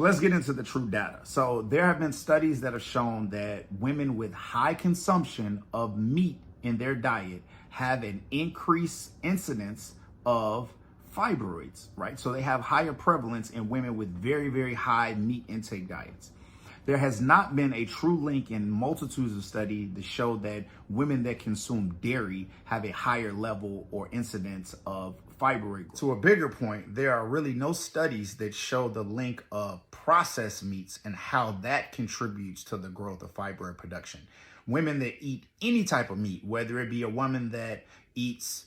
Let's get into the true data. So there have been studies that have shown that women with high consumption of meat in their diet have an increased incidence of fibroids, right? So they have higher prevalence in women with very, very high meat intake diets. There has not been a true link in multitudes of studies that show that women that consume dairy have a higher level or incidence of fibroid. To a bigger point, there are really no studies that show the link of processed meats and how that contributes to the growth of fibroid production. Women that eat any type of meat, whether it be a woman that eats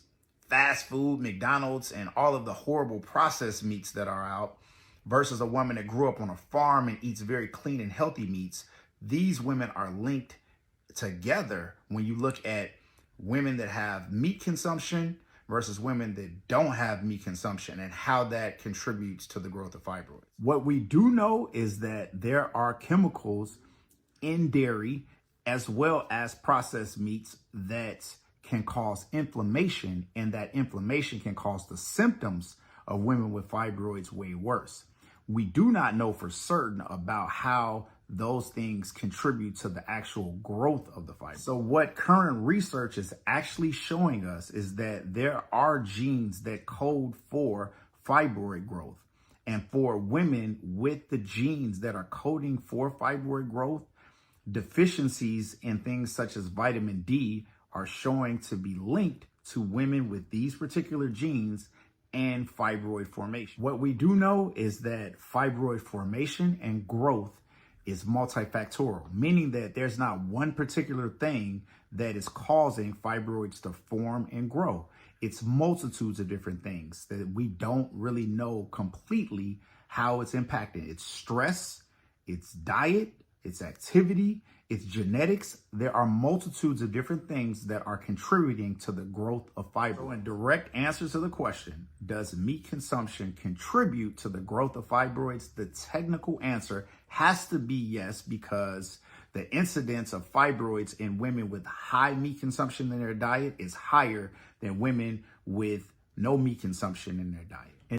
fast food, McDonald's, and all of the horrible processed meats that are out, versus a woman that grew up on a farm and eats very clean and healthy meats, these women are linked together when you look at women that have meat consumption versus women that don't have meat consumption and how that contributes to the growth of fibroids. What we do know is that there are chemicals in dairy as well as processed meats that can cause inflammation, and that inflammation can cause the symptoms of women with fibroids way worse. We do not know for certain about how those things contribute to the actual growth of the fibroid. So what current research is actually showing us is that there are genes that code for fibroid growth. And for women with the genes that are coding for fibroid growth, deficiencies in things such as vitamin D are showing to be linked to women with these particular genes and fibroid formation. What we do know is that fibroid formation and growth is multifactorial, meaning that there's not one particular thing that is causing fibroids to form and grow. It's multitudes of different things that we don't really know completely how it's impacting. It's stress, it's diet, it's activity, it's genetics. There are multitudes of different things that are contributing to the growth of fibroids. So in direct answer to the question, does meat consumption contribute to the growth of fibroids? The technical answer has to be yes, because the incidence of fibroids in women with high meat consumption in their diet is higher than women with no meat consumption in their diet.